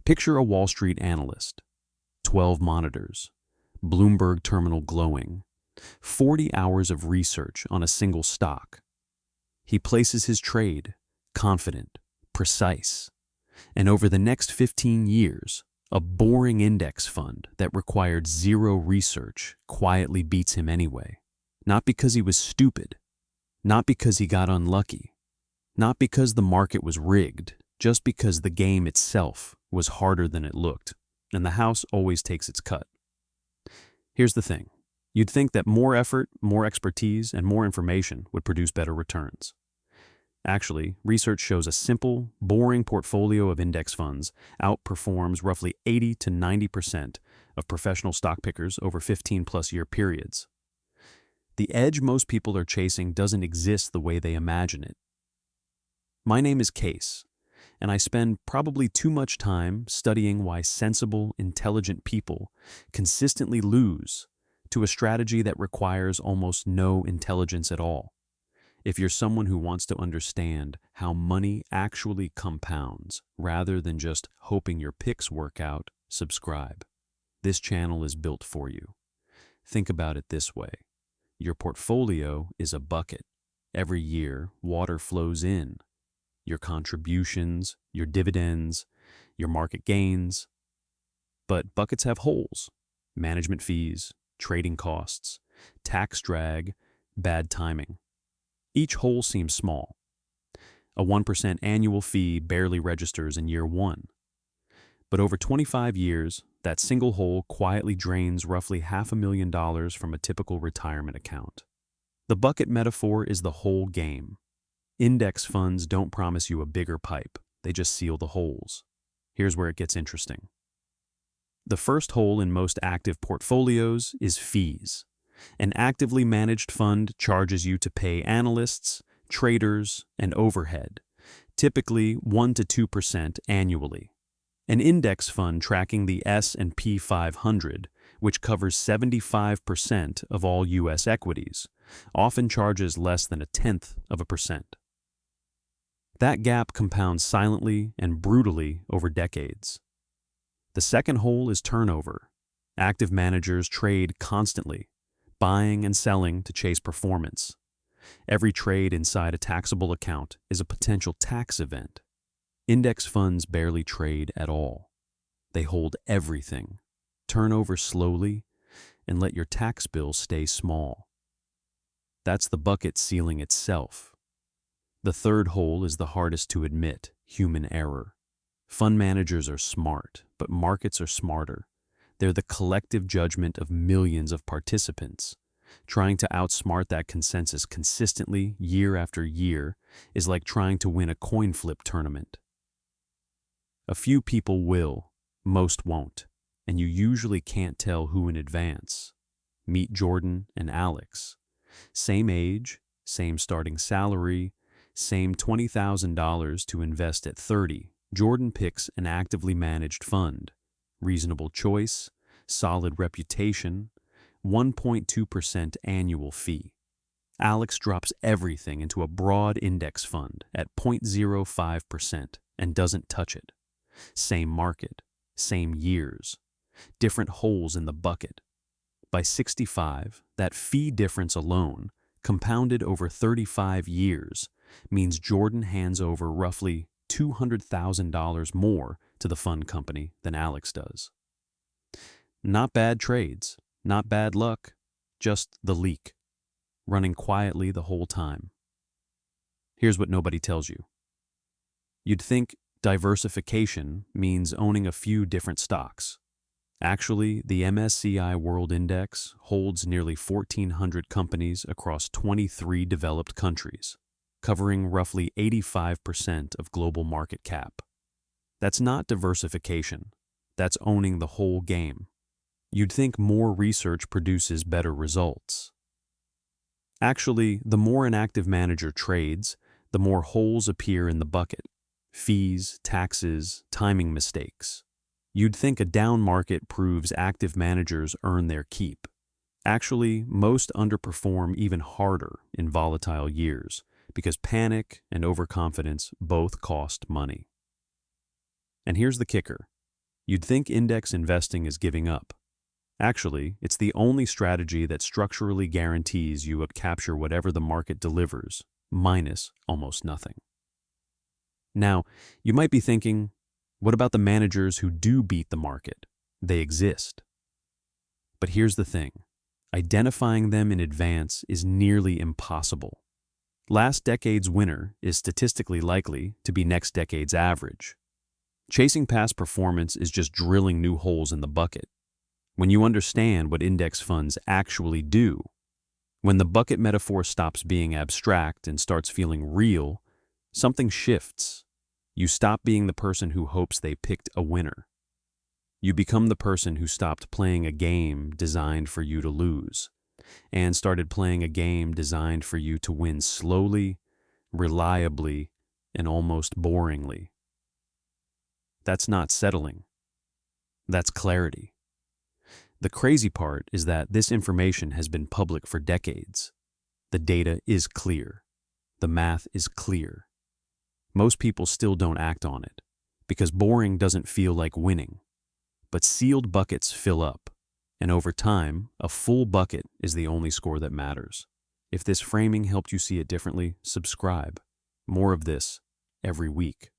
Picture a Wall Street analyst, 12 monitors, Bloomberg terminal glowing, 40 hours of research on a single stock. He places his trade, confident, precise, and over the next 15 years, a boring index fund that required zero research quietly beats him anyway. Not because he was stupid, not because he got unlucky, not because the market was rigged, just because the game itself was harder than it looked, and the house always takes its cut. Here's the thing. You'd think that more effort, more expertise, and more information would produce better returns. Actually, research shows a simple, boring portfolio of index funds outperforms roughly 80 to 90% of professional stock pickers over 15-plus year periods. The edge most people are chasing doesn't exist the way they imagine it. My name is Case, and I spend probably too much time studying why sensible, intelligent people consistently lose to a strategy that requires almost no intelligence at all. If you're someone who wants to understand how money actually compounds rather than just hoping your picks work out, subscribe. This channel is built for you. Think about it this way. Your portfolio is a bucket. Every year, water flows in. Your contributions, your dividends, your market gains. But buckets have holes: management fees, trading costs, tax drag, bad timing. Each hole seems small. A 1% annual fee barely registers in year one. But over 25 years, that single hole quietly drains roughly $500,000 from a typical retirement account. The bucket metaphor is the whole game. Index funds don't promise you a bigger pipe, they just seal the holes. Here's where it gets interesting. The first hole in most active portfolios is fees. An actively managed fund charges you to pay analysts, traders, and overhead, typically 1 to 2% annually. An index fund tracking the S&P 500, which covers 75% of all U.S. equities, often charges less than 0.1%. That gap compounds silently and brutally over decades. The second hole is turnover. Active managers trade constantly, buying and selling to chase performance. Every trade inside a taxable account is a potential tax event. Index funds barely trade at all. They hold everything, turn over slowly, and let your tax bill stay small. That's the bucket sealing itself. The third hole is the hardest to admit: human error. Fund managers are smart, but markets are smarter. They're the collective judgment of millions of participants. Trying to outsmart that consensus consistently, year after year, is like trying to win a coin flip tournament. A few people will, most won't, and you usually can't tell who in advance. Meet Jordan and Alex. Same age, same starting salary, same $20,000 to invest at 30. Jordan picks an actively managed fund. Reasonable choice, solid reputation, 1.2% annual fee. Alex drops everything into a broad index fund at 0.05% and doesn't touch it. Same market, same years, different holes in the bucket. By 65, that fee difference alone, compounded over 35 years, means Jordan hands over roughly $200,000 more to the fund company than Alex does. Not bad trades, not bad luck, just the leak, running quietly the whole time. Here's what nobody tells you. You'd think diversification means owning a few different stocks. Actually, the MSCI World Index holds nearly 1,400 companies across 23 developed countries, covering roughly 85% of global market cap. That's not diversification. That's owning the whole game. You'd think more research produces better results. Actually, the more an active manager trades, the more holes appear in the bucket: fees, taxes, timing mistakes. You'd think a down market proves active managers earn their keep. Actually, most underperform even harder in volatile years because panic and overconfidence both cost money. And here's the kicker. You'd think index investing is giving up. Actually, it's the only strategy that structurally guarantees you would capture whatever the market delivers, minus almost nothing. Now, you might be thinking, what about the managers who do beat the market? They exist. But here's the thing. Identifying them in advance is nearly impossible. Last decade's winner is statistically likely to be next decade's average. Chasing past performance is just drilling new holes in the bucket. When you understand what index funds actually do, when the bucket metaphor stops being abstract and starts feeling real, something shifts. You stop being the person who hopes they picked a winner. You become the person who stopped playing a game designed for you to lose and started playing a game designed for you to win slowly, reliably, and almost boringly. That's not settling. That's clarity. The crazy part is that this information has been public for decades. The data is clear. The math is clear. Most people still don't act on it because boring doesn't feel like winning. But sealed buckets fill up, and over time, a full bucket is the only score that matters. If this framing helped you see it differently, subscribe. More of this every week.